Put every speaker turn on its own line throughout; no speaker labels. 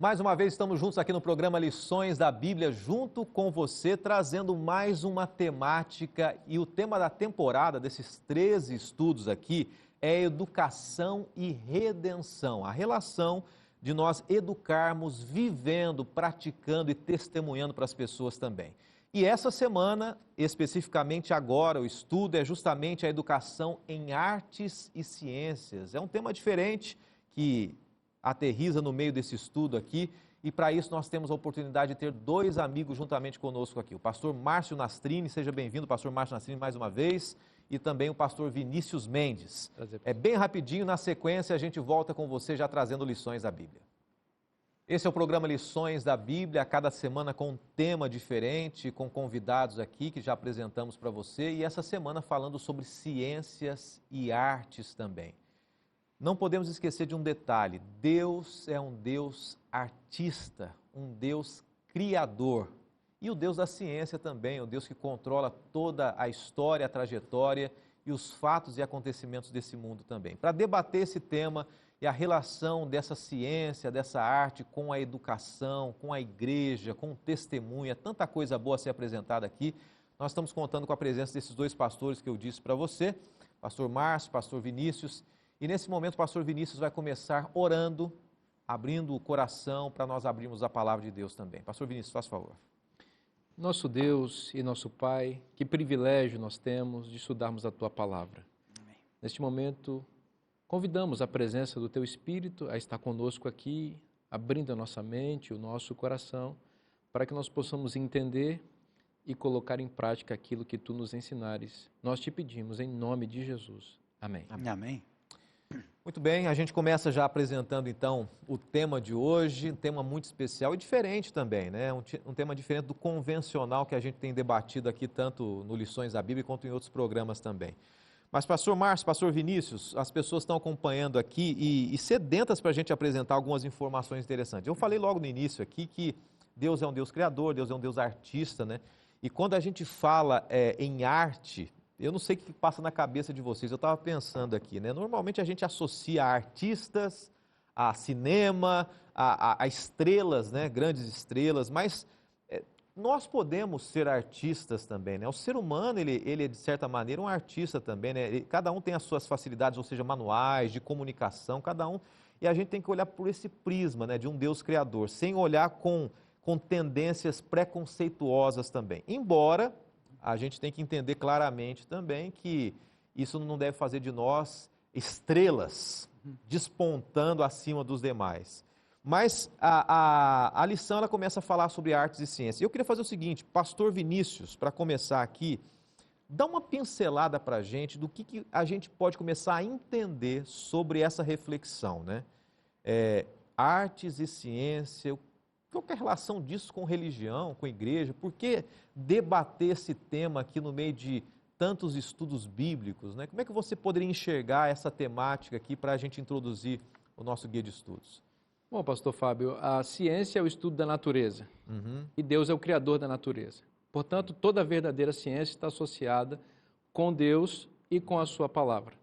Mais uma vez estamos juntos aqui no programa Lições da Bíblia, junto com você, trazendo mais uma temática. E o tema da temporada desses 13 estudos aqui é educação e redenção. A relação de nós educarmos, vivendo, praticando e testemunhando para as pessoas também. E essa semana, especificamente agora, o estudo é justamente a educação em artes e ciências. É um tema diferente que aterriza no meio desse estudo aqui, e para isso nós temos a oportunidade de ter dois amigos juntamente conosco aqui. O pastor Márcio Nastrini, seja bem-vindo, pastor Márcio Nastrini, mais uma vez, e também o pastor Vinícius Mendes.
Prazer.
É bem rapidinho, na sequência a gente volta com você já trazendo lições da Bíblia. Esse é o programa Lições da Bíblia, a cada semana com um tema diferente, com convidados aqui que já apresentamos para você, e essa semana falando sobre ciências e artes também. Não podemos esquecer de um detalhe: Deus é um Deus artista, um Deus criador. E o Deus da ciência também, o Deus que controla toda a história, a trajetória e os fatos e acontecimentos desse mundo também. Para debater esse tema e a relação dessa ciência, dessa arte com a educação, com a igreja, com o testemunho, é tanta coisa boa a ser apresentada aqui. Nós estamos contando com a presença desses dois pastores que eu disse para você, pastor Márcio, pastor Vinícius. E nesse momento o pastor Vinícius vai começar orando, abrindo o coração para nós abrirmos a palavra de Deus também. Pastor Vinícius, faz favor.
Nosso Deus e nosso Pai, que privilégio nós temos de estudarmos a Tua Palavra. Amém. Neste momento, convidamos a presença do Teu Espírito a estar conosco aqui, abrindo a nossa mente, o nosso coração, para que nós possamos entender e colocar em prática aquilo que Tu nos ensinares. Nós te pedimos em nome de Jesus. Amém.
Amém. Amém.
Muito bem, a gente começa já apresentando então o tema de hoje, um tema muito especial e diferente também, né? Um tema diferente do convencional que a gente tem debatido aqui tanto no Lições da Bíblia quanto em outros programas também. Mas pastor Márcio, pastor Vinícius, as pessoas estão acompanhando aqui e sedentas para a gente apresentar algumas informações interessantes. Eu falei logo no início aqui que Deus é um Deus criador, Deus é um Deus artista, né? E quando a gente fala em arte, eu não sei o que passa na cabeça de vocês, eu estava pensando aqui, né? Normalmente a gente associa artistas a cinema, a estrelas, né? Grandes estrelas, mas nós podemos ser artistas também, né? O ser humano, ele é de certa maneira um artista também, né? Cada um tem as suas facilidades, ou seja, manuais, de comunicação, cada um, e a gente tem que olhar por esse prisma, né? De um Deus criador, sem olhar com tendências preconceituosas também, embora a gente tem que entender claramente também que isso não deve fazer de nós estrelas despontando acima dos demais. Mas a lição ela começa a falar sobre artes e ciências. Eu queria fazer o seguinte, pastor Vinícius, para começar aqui, dá uma pincelada para a gente do que a gente pode começar a entender sobre essa reflexão, né? Artes e ciência, qual que é a relação disso com religião, com igreja? Por que debater esse tema aqui no meio de tantos estudos bíblicos, né? Como é que você poderia enxergar essa temática aqui para a gente introduzir o nosso guia de estudos?
Bom, pastor Fábio, a ciência é o estudo da natureza e Deus é o criador da natureza. Portanto, toda verdadeira ciência está associada com Deus e com a sua palavra.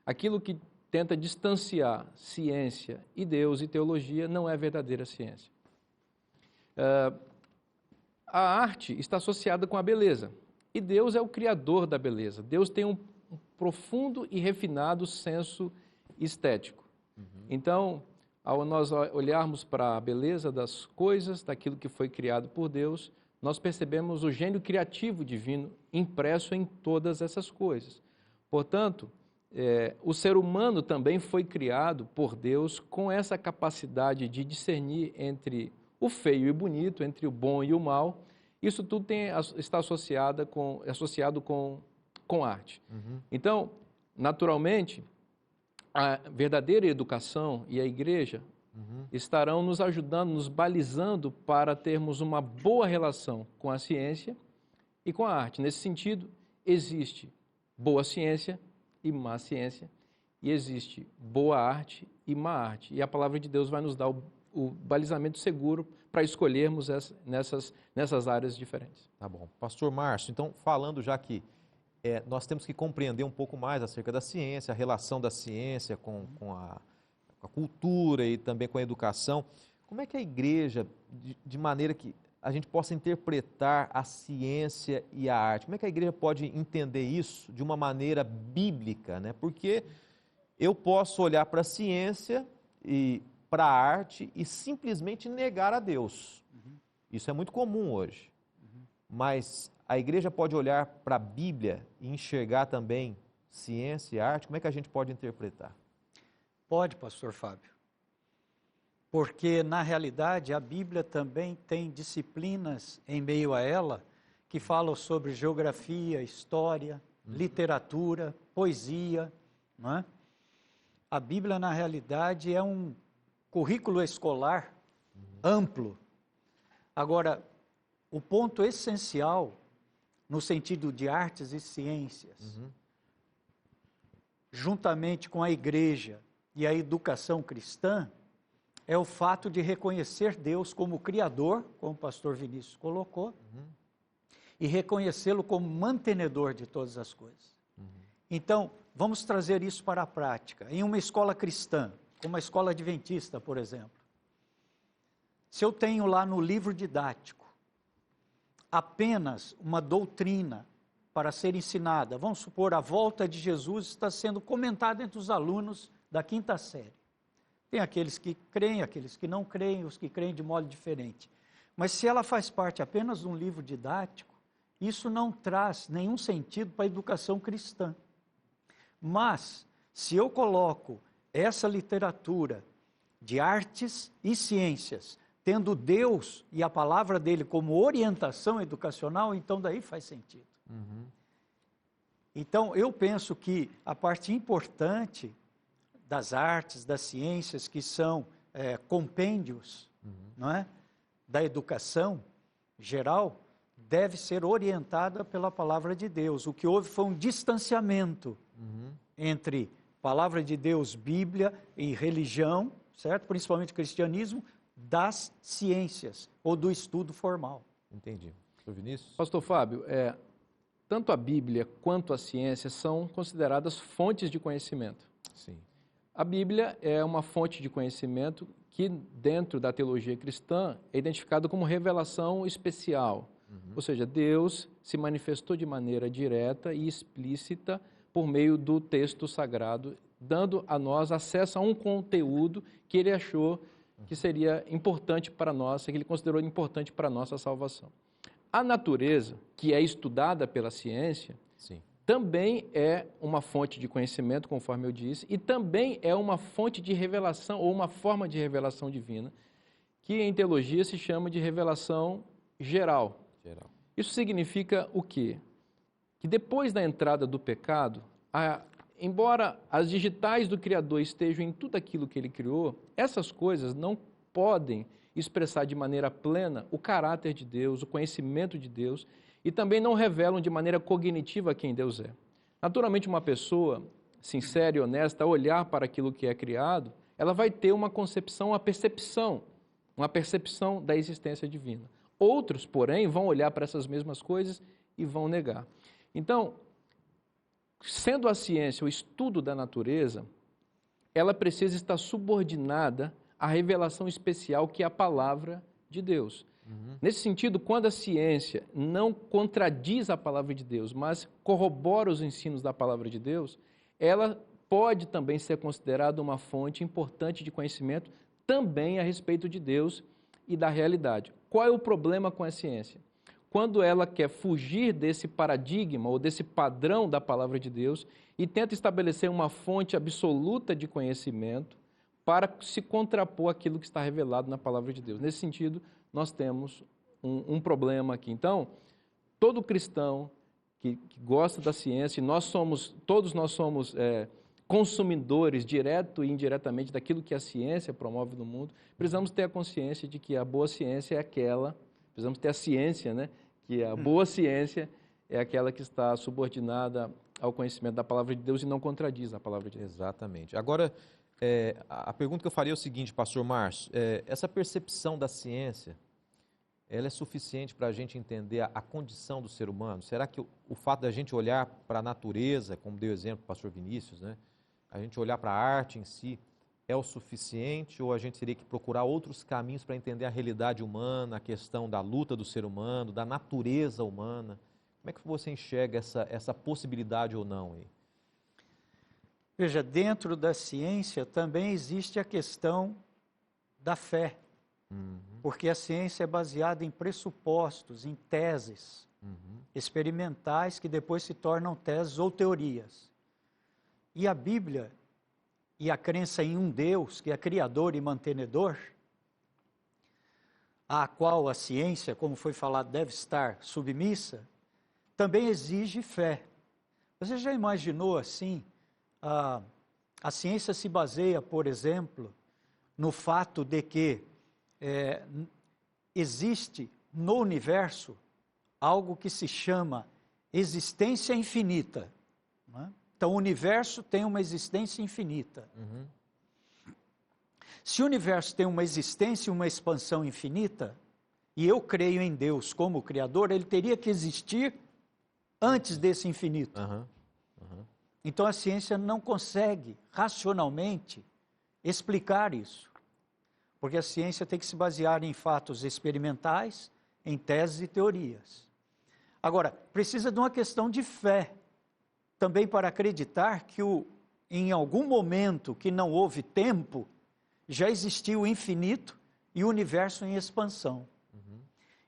Aquilo que tenta distanciar ciência e Deus e teologia não é verdadeira ciência. A arte está associada com a beleza, e Deus é o criador da beleza. Deus tem um profundo e refinado senso estético. Então, ao nós olharmos para a beleza das coisas, daquilo que foi criado por Deus, nós percebemos o gênio criativo divino impresso em todas essas coisas. Portanto, o ser humano também foi criado por Deus com essa capacidade de discernir entre o feio e o bonito, entre o bom e o mal. Isso tudo está associado com arte. Então, naturalmente, a verdadeira educação e a igreja estarão nos ajudando, nos balizando para termos uma boa relação com a ciência e com a arte. Nesse sentido, existe boa ciência e má ciência, e existe boa arte e má arte. E a palavra de Deus vai nos dar o balizamento seguro para escolhermos nessas áreas diferentes.
Tá bom. Pastor Márcio, então, falando já que nós temos que compreender um pouco mais acerca da ciência, a relação da ciência com a cultura e também com a educação, Como é que a igreja, de maneira que a gente possa interpretar a ciência e a arte, como é que a igreja pode entender isso de uma maneira bíblica, né? Porque eu posso olhar para a ciência e para a arte e simplesmente negar a Deus. Isso é muito comum hoje. Mas a igreja pode olhar para a Bíblia e enxergar também ciência e arte? Como é que a gente pode interpretar?
Pode, pastor Fábio. Porque, na realidade, a Bíblia também tem disciplinas em meio a ela que falam sobre geografia, história, literatura, poesia, não é? A Bíblia, na realidade, é um currículo escolar amplo. Agora, o ponto essencial, no sentido de artes e ciências, juntamente com a igreja e a educação cristã, é o fato de reconhecer Deus como Criador, como o pastor Vinícius colocou, e reconhecê-lo como mantenedor de todas as coisas. Então, vamos trazer isso para a prática. Em uma escola cristã, como a escola adventista, por exemplo, se eu tenho lá no livro didático apenas uma doutrina para ser ensinada, vamos supor, a volta de Jesus está sendo comentada entre os alunos da quinta série. Tem aqueles que creem, aqueles que não creem, os que creem de modo diferente. Mas se ela faz parte apenas de um livro didático, isso não traz nenhum sentido para a educação cristã. Mas, se eu coloco essa literatura de artes e ciências, tendo Deus e a palavra dele como orientação educacional, então daí faz sentido. Então, eu penso que a parte importante das artes, das ciências, que são compêndios, não é? Da educação geral, deve ser orientada pela palavra de Deus. O que houve foi um distanciamento entre palavra de Deus, Bíblia e religião, certo? Principalmente cristianismo, das ciências ou do estudo formal.
Entendi. Pastor Vinícius?
Pastor Fábio, tanto a Bíblia quanto a ciência são consideradas fontes de conhecimento.
Sim.
A Bíblia é uma fonte de conhecimento que, dentro da teologia cristã, é identificada como revelação especial. Ou seja, Deus se manifestou de maneira direta e explícita por meio do texto sagrado, dando a nós acesso a um conteúdo que ele achou que seria importante para nós, que ele considerou importante para a nossa salvação. A natureza, que é estudada pela ciência,
Sim.
também é uma fonte de conhecimento, conforme eu disse, e também é uma fonte de revelação, ou uma forma de revelação divina, que em teologia se chama de revelação geral. Isso significa o quê? Que depois da entrada do pecado, embora as digitais do Criador estejam em tudo aquilo que ele criou, essas coisas não podem expressar de maneira plena o caráter de Deus, o conhecimento de Deus, e também não revelam de maneira cognitiva quem Deus é. Naturalmente, uma pessoa sincera e honesta, ao olhar para aquilo que é criado, ela vai ter uma concepção, uma percepção da existência divina. Outros, porém, vão olhar para essas mesmas coisas e vão negar. Então, sendo a ciência o estudo da natureza, ela precisa estar subordinada à revelação especial que é a palavra de Deus. Nesse sentido, quando a ciência não contradiz a palavra de Deus, mas corrobora os ensinos da palavra de Deus, ela pode também ser considerada uma fonte importante de conhecimento também a respeito de Deus e da realidade. Qual é o problema com a ciência? Quando ela quer fugir desse paradigma ou desse padrão da palavra de Deus e tenta estabelecer uma fonte absoluta de conhecimento para se contrapor àquilo que está revelado na palavra de Deus. Nesse sentido, nós temos um problema aqui. Então, todo cristão que gosta da ciência, todos nós somos consumidores, direto e indiretamente, daquilo que a ciência promove no mundo, precisamos ter a consciência de que a boa ciência é aquela, precisamos ter a ciência, né? Que a boa ciência é aquela que está subordinada ao conhecimento da palavra de Deus e não contradiz a palavra de Deus.
Exatamente. Agora, a pergunta que eu faria é o seguinte, pastor Márcio, essa percepção da ciência, ela é suficiente para a gente entender a condição do ser humano? Será que o fato da gente olhar para a natureza, como deu exemplo o pastor Vinícius, né? A gente olhar para a arte em si, é o suficiente ou a gente teria que procurar outros caminhos para entender a realidade humana, a questão da luta do ser humano, da natureza humana? Como é que você enxerga essa possibilidade ou não aí?
Veja, dentro da ciência também existe a questão da fé, porque a ciência é baseada em pressupostos, em teses experimentais que depois se tornam teses ou teorias. E a Bíblia e a crença em um Deus, que é criador e mantenedor, a qual a ciência, como foi falado, deve estar submissa, também exige fé. Você já imaginou assim? A ciência se baseia, por exemplo, no fato de que existe no universo algo que se chama existência infinita. Não é? Então, o universo tem uma existência infinita. Se o universo tem uma existência e uma expansão infinita, e eu creio em Deus como Criador, ele teria que existir antes desse infinito. Então, a ciência não consegue, racionalmente, explicar isso. Porque a ciência tem que se basear em fatos experimentais, em teses e teorias. Agora, precisa de uma questão de fé, também para acreditar que em algum momento que não houve tempo, já existiu o infinito e o universo em expansão.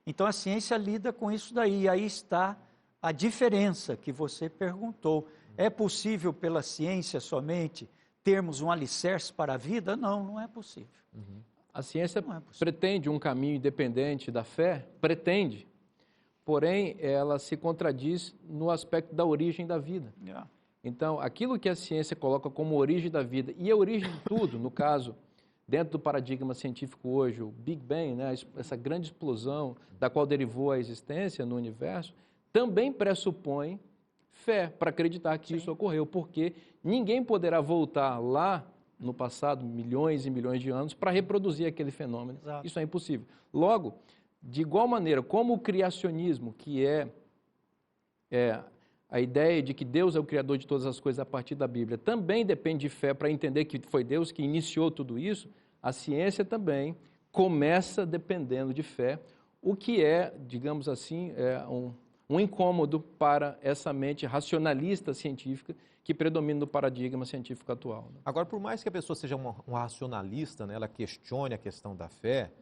Então, a ciência lida com isso daí, e aí está a diferença que você perguntou. É possível pela ciência somente termos um alicerce para a vida? Não, não é possível.
A ciência pretende um caminho independente da fé? Pretende. Porém, ela se contradiz no aspecto da origem da vida. Então, aquilo que a ciência coloca como origem da vida, e a origem de tudo, no caso, dentro do paradigma científico hoje, o Big Bang, né, essa grande explosão da qual derivou a existência no universo, também pressupõe fé para acreditar que isso ocorreu, porque ninguém poderá voltar lá no passado, milhões e milhões de anos, para reproduzir aquele fenômeno. Exato. Isso é impossível. Logo, de igual maneira, como o criacionismo, que é a ideia de que Deus é o criador de todas as coisas a partir da Bíblia, também depende de fé para entender que foi Deus que iniciou tudo isso, a ciência também começa dependendo de fé, o que é, digamos assim, um incômodo para essa mente racionalista científica que predomina no paradigma científico atual.
Agora, por mais que a pessoa seja um racionalista, né, ela questione a questão da fé,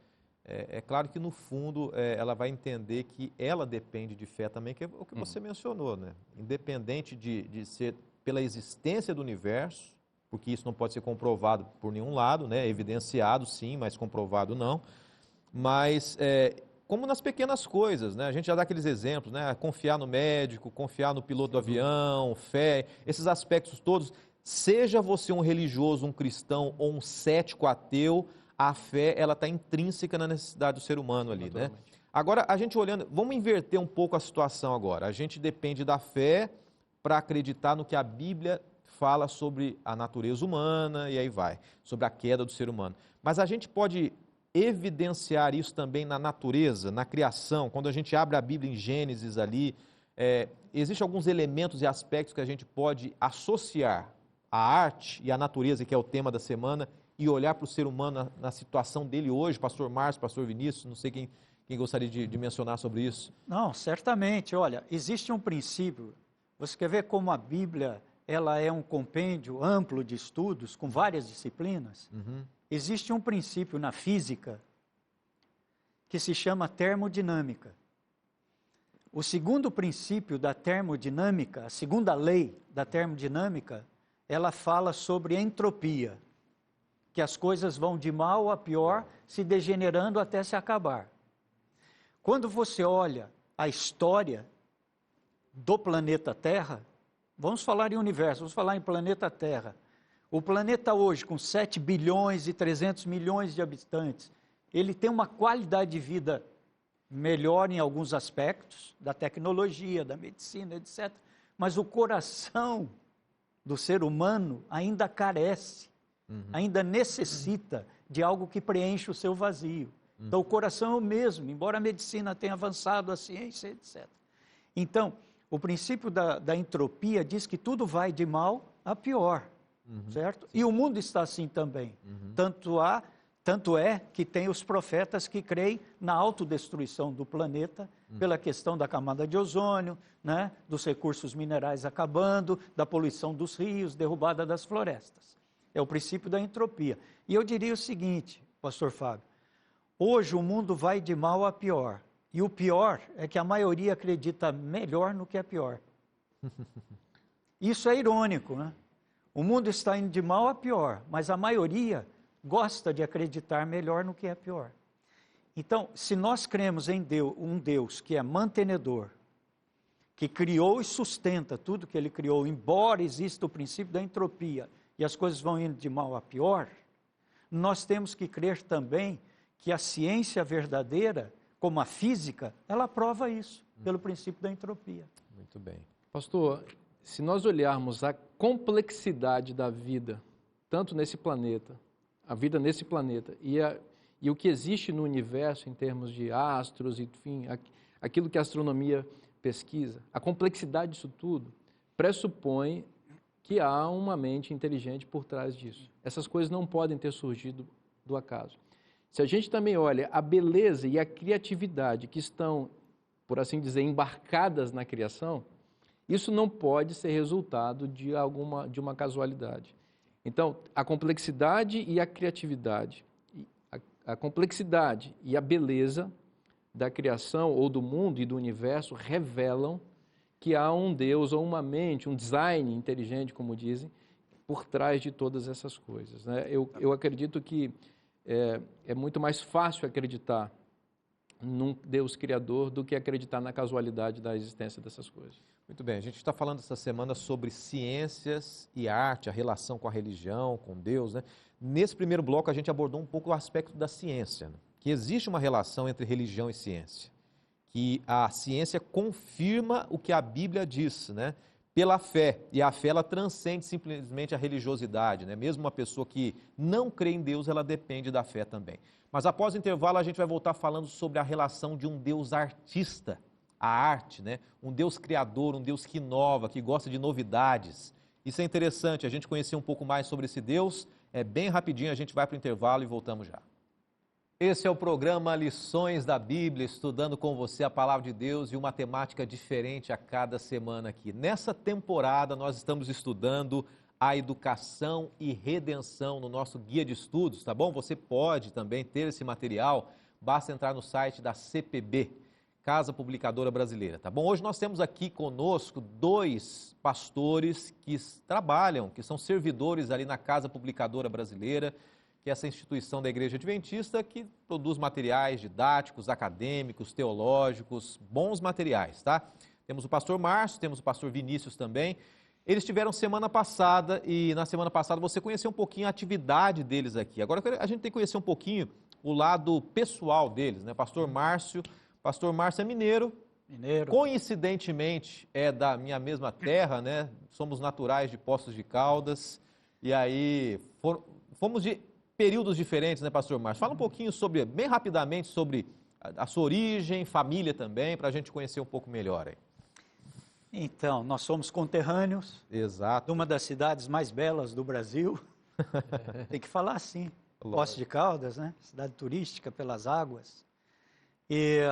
é claro que no fundo ela vai entender que ela depende de fé também, que é o que você mencionou, né? Independente de ser pela existência do universo, porque isso não pode ser comprovado por nenhum lado, né? Evidenciado sim, mas comprovado não. Mas como nas pequenas coisas, né? A gente já dá aqueles exemplos, né? Confiar no médico, confiar no piloto do avião, fé, esses aspectos todos. Seja você um religioso, um cristão ou um cético ateu, a fé ela está intrínseca na necessidade do ser humano ali, né? Agora, a gente olhando, vamos inverter um pouco a situação agora. A gente depende da fé para acreditar no que a Bíblia fala sobre a natureza humana e aí vai, sobre a queda do ser humano. Mas a gente pode evidenciar isso também na natureza, na criação. Quando a gente abre a Bíblia em Gênesis ali, existem alguns elementos e aspectos que a gente pode associar à arte e à natureza, que é o tema da semana, e olhar para o ser humano na situação dele hoje, pastor Márcio, pastor Vinícius, não sei quem gostaria de mencionar sobre isso.
Não, certamente. Olha, existe um princípio. Você quer ver como a Bíblia ela é um compêndio amplo de estudos, com várias disciplinas? Existe um princípio na física que se chama termodinâmica. O segundo princípio da termodinâmica, a segunda lei da termodinâmica, ela fala sobre entropia, que as coisas vão de mal a pior, se degenerando até se acabar. Quando você olha a história do planeta Terra, vamos falar em universo, vamos falar em planeta Terra. O planeta hoje, com 7 bilhões e 300 milhões de habitantes, ele tem uma qualidade de vida melhor em alguns aspectos, da tecnologia, da medicina, etc. Mas o coração do ser humano ainda carece, ainda necessita de algo que preencha o seu vazio. Então, o coração é o mesmo, embora a medicina tenha avançado, a ciência, etc. Então, o princípio da entropia diz que tudo vai de mal a pior. certo? E o mundo está assim também. Tanto é que tem os profetas que creem na autodestruição do planeta pela questão da camada de ozônio, né, dos recursos minerais acabando, da poluição dos rios, derrubada das florestas. É o princípio da entropia. E eu diria o seguinte, pastor Fábio, hoje o mundo vai de mal a pior. E o pior é que a maioria acredita melhor no que é pior. Isso é irônico, né? O mundo está indo de mal a pior, mas a maioria gosta de acreditar melhor no que é pior. Então, se nós cremos em Deus, um Deus que é mantenedor, que criou e sustenta tudo que Ele criou, embora exista o princípio da entropia e as coisas vão indo de mal a pior, nós temos que crer também que a ciência verdadeira, como a física, ela prova isso, pelo princípio da entropia.
Muito bem.
Pastor, se nós olharmos a complexidade da vida, tanto nesse planeta, a vida nesse planeta e o que existe no universo em termos de astros, enfim, aquilo que a astronomia pesquisa, a complexidade disso tudo pressupõe que há uma mente inteligente por trás disso. Essas coisas não podem ter surgido do acaso. Se a gente também olha a beleza e a criatividade que estão, por assim dizer, embarcadas na criação, isso não pode ser resultado de uma casualidade. Então, a complexidade e a criatividade, a complexidade e a beleza da criação ou do mundo e do universo revelam que há um Deus ou uma mente, um design inteligente, como dizem, por trás de todas essas coisas, né? Eu acredito que é muito mais fácil acreditar num Deus criador do que acreditar na casualidade da existência dessas coisas.
Muito bem, a gente está falando essa semana sobre ciências e arte, a relação com a religião, com Deus, né? Nesse primeiro bloco a gente abordou um pouco o aspecto da ciência, né? Que existe uma relação entre religião e ciência, que a ciência confirma o que a Bíblia diz, né? Pela fé, e a fé ela transcende simplesmente a religiosidade, né? Mesmo uma pessoa que não crê em Deus, ela depende da fé também. Mas após o intervalo a gente vai voltar falando sobre a relação de um Deus artista, a arte, né? Um Deus criador, um Deus que inova, que gosta de novidades. Isso é interessante, a gente conhecer um pouco mais sobre esse Deus. É bem rapidinho, a gente vai para o intervalo e voltamos já. Esse é o programa Lições da Bíblia, estudando com você a Palavra de Deus e uma temática diferente a cada semana aqui. Nessa temporada nós estamos estudando a educação e redenção no nosso guia de estudos, tá bom? Você pode também ter esse material, basta entrar no site da CPB, Casa Publicadora Brasileira, tá bom? Hoje nós temos aqui conosco 2 pastores que trabalham, que são servidores ali na Casa Publicadora Brasileira, que é essa instituição da Igreja Adventista que produz materiais didáticos, acadêmicos, teológicos, bons materiais, tá? Temos o pastor Márcio, temos o pastor Vinícius também. Eles estiveram semana passada e na semana passada você conheceu um pouquinho a atividade deles aqui. Agora a gente tem que conhecer um pouquinho o lado pessoal deles, né? Pastor Márcio é mineiro, coincidentemente é da minha mesma terra, né? Somos naturais de Poços de Caldas e aí fomos de períodos diferentes, né, pastor Márcio? Fala um pouquinho sobre, bem rapidamente, sobre a sua origem, família também, para a gente conhecer um pouco melhor aí.
Então, nós somos conterrâneos.
Exato.
De uma das cidades mais belas do Brasil. Tem que falar assim. Poços de Caldas, né? Cidade turística pelas águas. E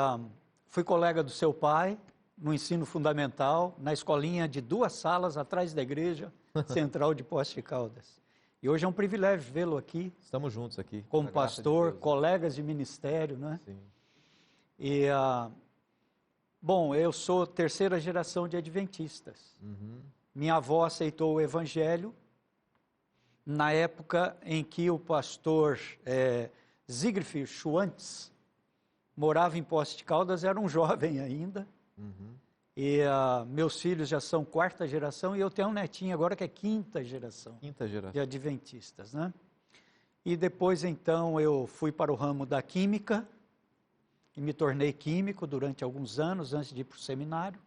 fui colega do seu pai no ensino fundamental, na escolinha de 2 salas atrás da igreja central de Poços de Caldas. E hoje é um privilégio vê-lo aqui.
Estamos juntos aqui.
Como pastor, de Deus, colegas de ministério, né?
Sim.
E, bom, eu sou 3ª geração de adventistas. Minha avó aceitou o evangelho na época em que o pastor Siegfried Schwantz morava em Poços de Caldas, era um jovem ainda. E meus filhos já são 4ª geração e eu tenho um netinho agora que é 5ª geração. De adventistas, né? E depois, então, eu fui para o ramo da química e me tornei químico durante alguns anos, antes de ir para o seminário.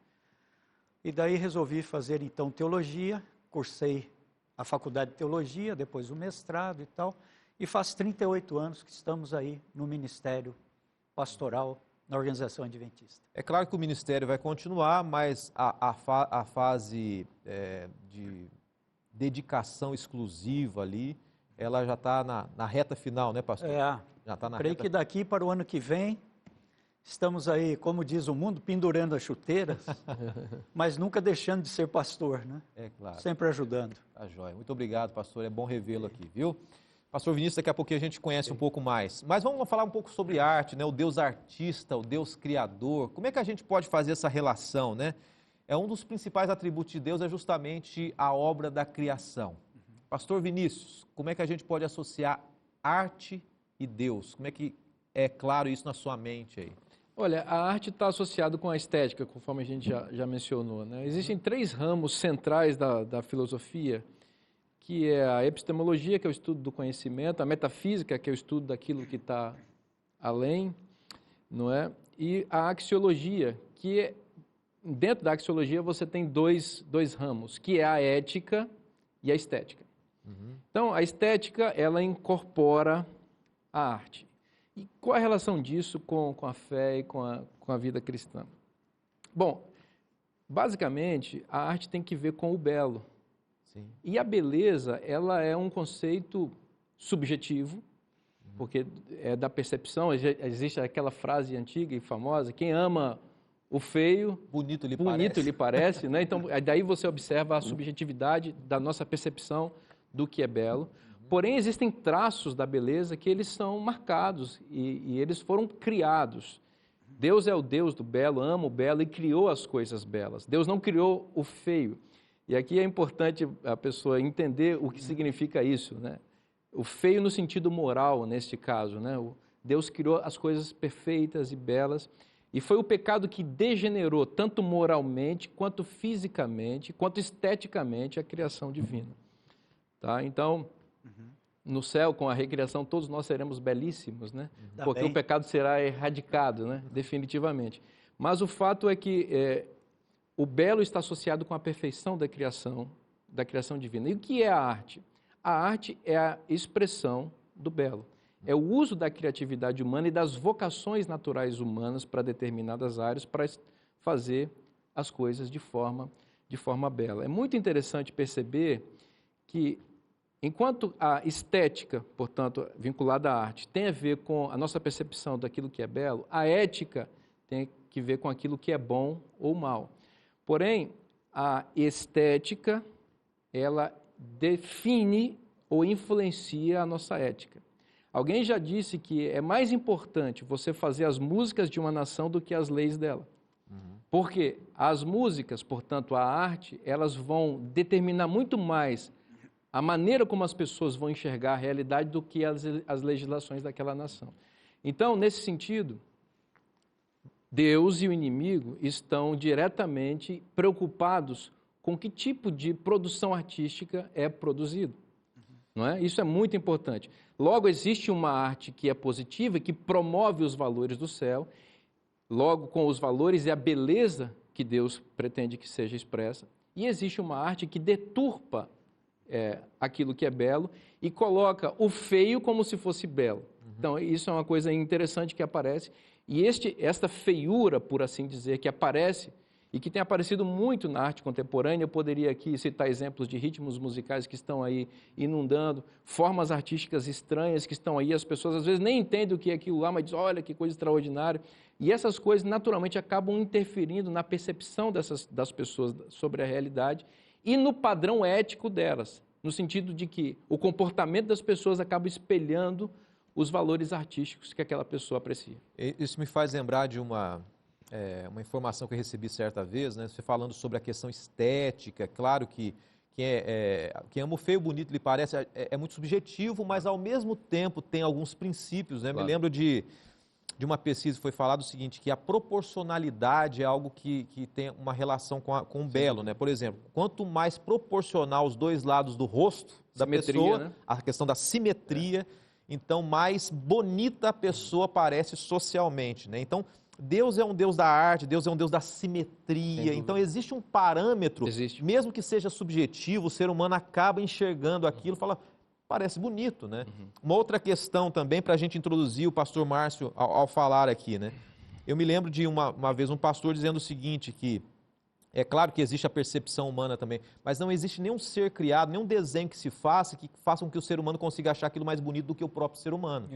E daí resolvi fazer, então, teologia, cursei a faculdade de teologia, depois o mestrado e tal, e faz 38 anos que estamos aí no ministério pastoral na organização adventista.
É claro que o ministério vai continuar, mas a fase de dedicação exclusiva ali, ela já está na reta final, né, pastor?
Já está na creio que daqui para o ano que vem, estamos aí, como diz o mundo, pendurando as chuteiras, mas nunca deixando de ser pastor, né?
É claro.
Sempre ajudando.
Tá joia. Muito obrigado, pastor. É bom revê-lo aqui, viu? Pastor Vinícius, daqui a pouquinho a gente conhece um pouco mais. Mas vamos falar um pouco sobre arte, né? O Deus artista, o Deus criador. Como é que a gente pode fazer essa relação, né? Um dos principais atributos de Deus é justamente a obra da criação. Pastor Vinícius, como é que a gente pode associar arte e Deus? Como é que é claro isso na sua mente aí?
Olha, a arte está associada com a estética, conforme a gente já mencionou, né? Existem 3 ramos centrais da filosofia, que é a epistemologia, que é o estudo do conhecimento, a metafísica, que é o estudo daquilo que está além, não é? E a axiologia, que dentro da axiologia você tem dois ramos, que é a ética e a estética. Então, a estética, ela incorpora a arte. E qual a relação disso com a fé e com a vida cristã? Bom, basicamente, a arte tem que ver com o belo.
Sim.
E a beleza, ela é um conceito subjetivo, porque é da percepção. Existe aquela frase antiga e famosa, quem ama o feio,
bonito
lhe parece, né? Então, daí você observa a subjetividade da nossa percepção do que é belo. Porém, existem traços da beleza que eles são marcados e eles foram criados. Deus é o Deus do belo, ama o belo e criou as coisas belas. Deus não criou o feio. E aqui é importante a pessoa entender o que significa isso, né? O feio no sentido moral, neste caso, né? Deus criou as coisas perfeitas e belas, e foi o pecado que degenerou tanto moralmente, quanto fisicamente, quanto esteticamente a criação divina. Tá? Então, no céu, com a recriação, todos nós seremos belíssimos, né? Porque o pecado será erradicado, né? Definitivamente. Mas o fato é que o belo está associado com a perfeição da criação divina. E o que é a arte? A arte é a expressão do belo. É o uso da criatividade humana e das vocações naturais humanas para determinadas áreas para fazer as coisas de forma bela. É muito interessante perceber que, enquanto a estética, portanto, vinculada à arte, tem a ver com a nossa percepção daquilo que é belo, a ética tem que ver com aquilo que é bom ou mal. Porém, a estética, ela define ou influencia a nossa ética. Alguém já disse que é mais importante você fazer as músicas de uma nação do que as leis dela. Porque as músicas, portanto, a arte, elas vão determinar muito mais a maneira como as pessoas vão enxergar a realidade do que as legislações daquela nação. Então, nesse sentido, Deus e o inimigo estão diretamente preocupados com que tipo de produção artística é produzido. Não é? Isso é muito importante. Logo, existe uma arte que é positiva, que promove os valores do céu, logo com os valores e a beleza que Deus pretende que seja expressa, e existe uma arte que deturpa aquilo que é belo e coloca o feio como se fosse belo. Então, isso é uma coisa interessante que aparece. E esta feiura, por assim dizer, que aparece e que tem aparecido muito na arte contemporânea, eu poderia aqui citar exemplos de ritmos musicais que estão aí inundando, formas artísticas estranhas que estão aí, as pessoas às vezes nem entendem o que é aquilo lá, mas dizem, olha que coisa extraordinária. E essas coisas naturalmente acabam interferindo na percepção das pessoas sobre a realidade e no padrão ético delas, no sentido de que o comportamento das pessoas acaba espelhando os valores artísticos que aquela pessoa aprecia.
Isso me faz lembrar de uma informação que eu recebi certa vez, né? Você falando sobre a questão estética. Claro que quem ama o feio, bonito, lhe parece, é muito subjetivo, mas ao mesmo tempo tem alguns princípios, né?
Claro.
Me lembro de uma pesquisa que foi falado o seguinte, que a proporcionalidade é algo que tem uma relação com o belo, né? Por exemplo, quanto mais proporcional os dois lados do rosto da pessoa,
né?
a questão da simetria, então mais bonita a pessoa parece socialmente, né? Então, Deus é um Deus da arte, Deus é um Deus da simetria, então existe um parâmetro, mesmo que seja subjetivo, o ser humano acaba enxergando aquilo e fala, parece bonito, né? Uma outra questão também para a gente introduzir o pastor Márcio ao falar aqui, né? Eu me lembro de uma vez um pastor dizendo o seguinte, que É claro que existe a percepção humana também, mas não existe nenhum ser criado, nenhum desenho que se faça que faça com que o ser humano consiga achar aquilo mais bonito do que o próprio ser humano.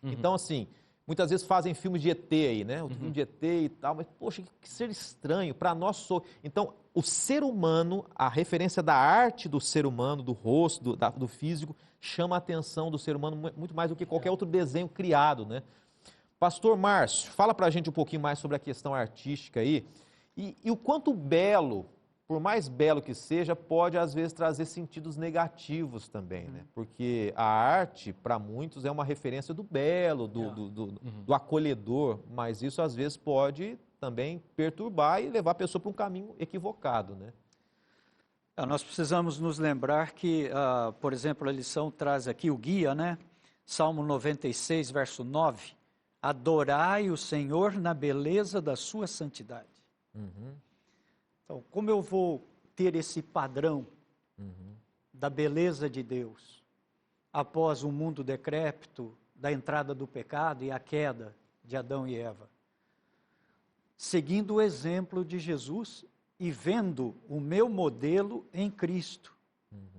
Então, assim, muitas vezes fazem filmes de ET aí, né? O filme de ET e tal, mas, poxa, que ser estranho, para nós sou. Então, o ser humano, a referência da arte do ser humano, do rosto, do físico, chama a atenção do ser humano muito mais do que qualquer outro desenho criado, né? Pastor Márcio, fala pra gente um pouquinho mais sobre a questão artística aí, e o quanto belo, por mais belo que seja, pode às vezes trazer sentidos negativos também, né? Porque a arte, para muitos, é uma referência do belo, do acolhedor, mas isso às vezes pode também perturbar e levar a pessoa para um caminho equivocado, né?
Nós precisamos nos lembrar que, por exemplo, a lição traz aqui o guia, né? Salmo 96, verso 9. Adorai o Senhor na beleza da sua santidade. Então, como eu vou ter esse padrão da beleza de Deus após o mundo decrépito, da entrada do pecado e a queda de Adão e Eva? Seguindo o exemplo de Jesus e vendo o meu modelo em Cristo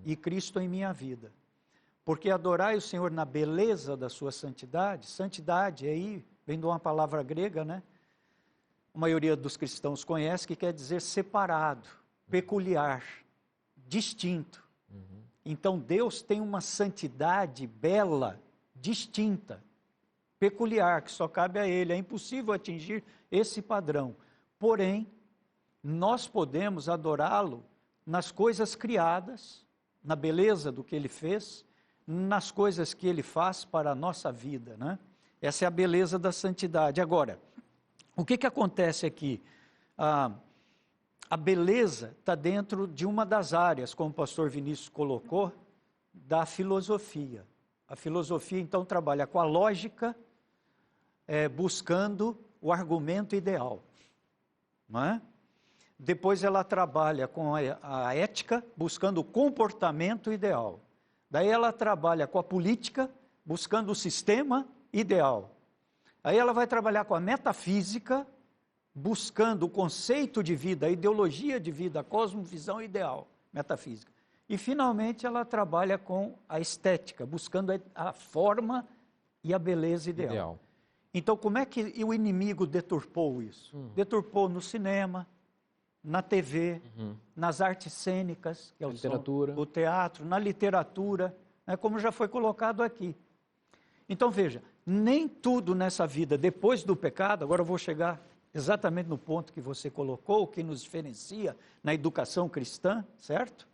e Cristo em minha vida. Porque adorai o Senhor na beleza da sua santidade, santidade aí vem de uma palavra grega, né? A maioria dos cristãos conhece, que quer dizer separado, peculiar, distinto. Então Deus tem uma santidade bela, distinta, peculiar, que só cabe a Ele. É impossível atingir esse padrão. Porém, nós podemos adorá-lo nas coisas criadas, na beleza do que Ele fez, nas coisas que Ele faz para a nossa vida, né? Essa é a beleza da santidade. Agora, o que acontece aqui? A beleza está dentro de uma das áreas, como o pastor Vinícius colocou, da filosofia. A filosofia, então, trabalha com a lógica, buscando o argumento ideal, não é? Depois ela trabalha com a ética, buscando o comportamento ideal. Daí ela trabalha com a política, buscando o sistema ideal. Aí ela vai trabalhar com a metafísica, buscando o conceito de vida, a ideologia de vida, a cosmovisão ideal, metafísica. E, finalmente, ela trabalha com a estética, buscando a forma e a beleza ideal. Então, como é que o inimigo deturpou isso? Deturpou no cinema, na TV, nas artes cênicas, que é o teatro, na literatura, né, como já foi colocado aqui. Então, veja, nem tudo nessa vida, depois do pecado, agora eu vou chegar exatamente no ponto que você colocou, que nos diferencia na educação cristã, certo?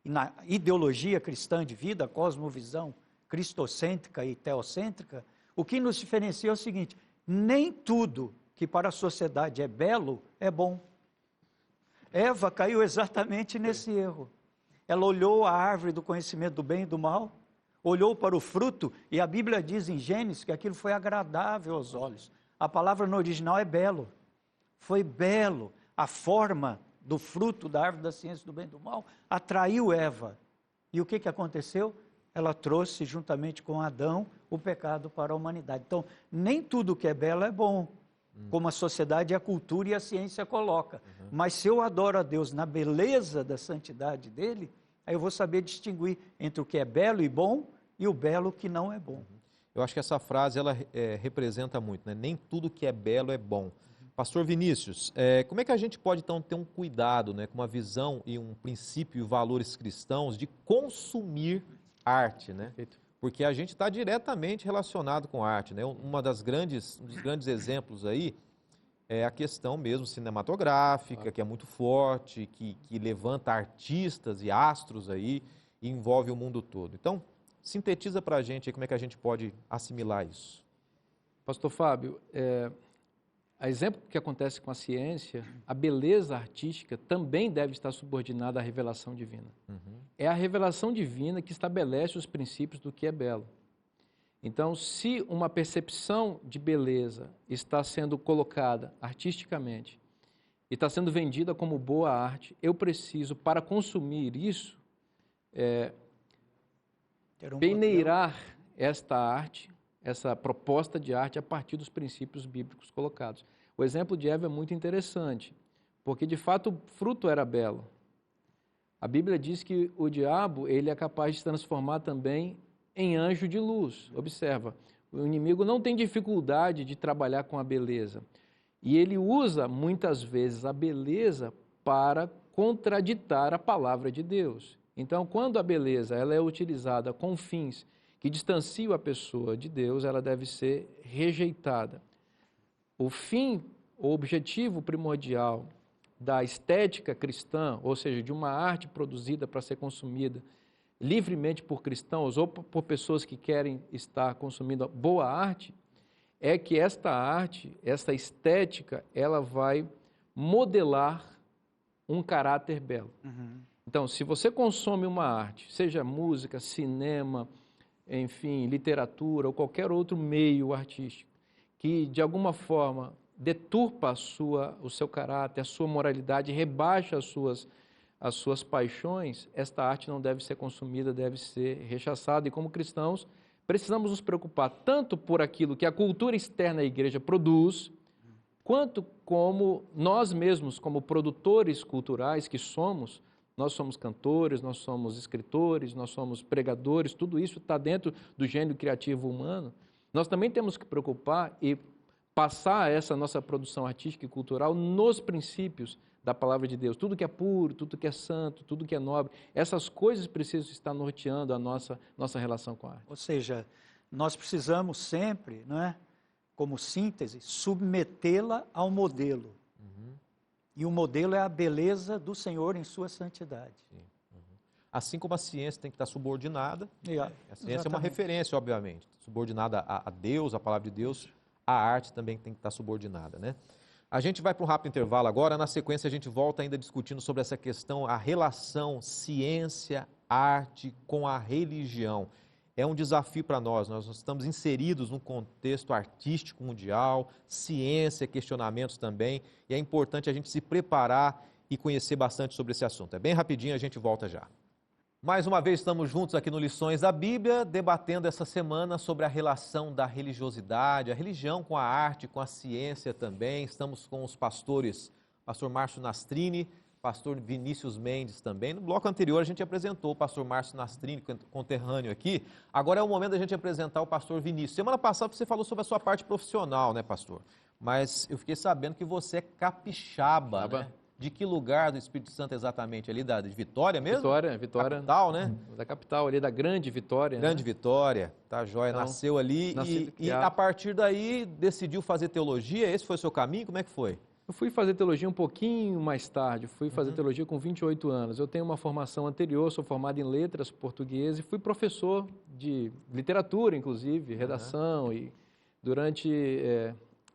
E na ideologia cristã de vida, cosmovisão cristocêntrica e teocêntrica, o que nos diferencia é o seguinte: nem tudo que para a sociedade é belo é bom. Eva caiu exatamente nesse erro. Ela olhou a árvore do conhecimento do bem e do mal, olhou para o fruto, e a Bíblia diz em Gênesis que aquilo foi agradável aos olhos. A palavra no original é belo. Foi belo. A forma do fruto da árvore da ciência do bem e do mal atraiu Eva. E o que aconteceu? Ela trouxe, juntamente com Adão, o pecado para a humanidade. Então, nem tudo que é belo é bom, como a sociedade, a cultura e a ciência colocam. Mas se eu adoro a Deus na beleza da santidade dele, aí eu vou saber distinguir entre o que é belo e bom e o belo que não é bom.
Eu acho que essa frase, ela representa muito, né? Nem tudo que é belo é bom. Pastor Vinícius, como é que a gente pode, então, ter um cuidado, né, com uma visão e um princípio e valores cristãos de consumir arte, né? Porque a gente está diretamente relacionado com a arte, né? Um dos grandes exemplos aí é a questão mesmo cinematográfica, que é muito forte, que levanta artistas e astros aí e envolve o mundo todo. Então, sintetiza para a gente aí como é que a gente pode assimilar isso.
Pastor Fábio, a exemplo que acontece com a ciência, a beleza artística também deve estar subordinada à revelação divina. É a revelação divina que estabelece os princípios do que é belo. Então, se uma percepção de beleza está sendo colocada artisticamente e está sendo vendida como boa arte, eu preciso, para consumir isso, peneirar esta arte, essa proposta de arte a partir dos princípios bíblicos colocados. O exemplo de Eva é muito interessante, porque de fato o fruto era belo. A Bíblia diz que o diabo ele é capaz de se transformar também em anjo de luz. Observa, o inimigo não tem dificuldade de trabalhar com a beleza. E ele usa muitas vezes a beleza para contraditar a palavra de Deus. Então, quando a beleza ela é utilizada com fins que distanciam a pessoa de Deus, ela deve ser rejeitada. O fim, o objetivo primordial da estética cristã, ou seja, de uma arte produzida para ser consumida livremente por cristãos ou por pessoas que querem estar consumindo boa arte, é que esta arte, esta estética, ela vai modelar um caráter belo. Então, se você consome uma arte, seja música, cinema, enfim, literatura ou qualquer outro meio artístico, que de alguma forma deturpa o seu caráter, a sua moralidade, rebaixa as suas paixões, esta arte não deve ser consumida, deve ser rechaçada. E como cristãos, precisamos nos preocupar tanto por aquilo que a cultura externa à igreja produz, quanto como nós mesmos, como produtores culturais que somos, nós somos cantores, nós somos escritores, nós somos pregadores, tudo isso está dentro do gênio criativo humano. Nós também temos que preocupar e passar essa nossa produção artística e cultural nos princípios da palavra de Deus. Tudo que é puro, tudo que é santo, tudo que é nobre, essas coisas precisam estar norteando a nossa relação com a arte.
Ou seja, nós precisamos sempre, não é, como síntese, submetê-la ao modelo. E o modelo é a beleza do Senhor em sua santidade.
Assim como a ciência tem que estar subordinada, a ciência é uma
Exatamente.
referência, obviamente, subordinada a Deus, a palavra de Deus, a arte também tem que estar subordinada, né? A gente vai para um rápido intervalo agora, na sequência a gente volta ainda discutindo sobre essa questão, a relação ciência, arte com a religião. É um desafio para nós estamos inseridos num contexto artístico mundial, ciência, questionamentos também, e é importante a gente se preparar e conhecer bastante sobre esse assunto. É bem rapidinho, a gente volta já. Mais uma vez estamos juntos aqui no Lições da Bíblia, debatendo essa semana sobre a relação da religiosidade, a religião com a arte, com a ciência também. Estamos com os pastores, pastor Márcio Nastrini, pastor Vinícius Mendes também. No bloco anterior a gente apresentou o pastor Márcio Nastrini, conterrâneo aqui. Agora é o momento da gente apresentar o pastor Vinícius. Semana passada você falou sobre a sua parte profissional, né, pastor? Mas eu fiquei sabendo que você é capixaba, né? De que lugar do Espírito Santo exatamente? Ali de Vitória mesmo?
Vitória.
Capital, né?
Da capital ali, da Grande Vitória.
Grande Vitória, tá joia,
Então,
nasceu ali e a partir daí decidiu fazer teologia, esse foi o seu caminho? Como é que foi?
Eu fui fazer teologia um pouquinho mais tarde, fui fazer teologia com 28 anos. Eu tenho uma formação anterior, sou formado em letras português e fui professor de literatura, inclusive, redação, e durante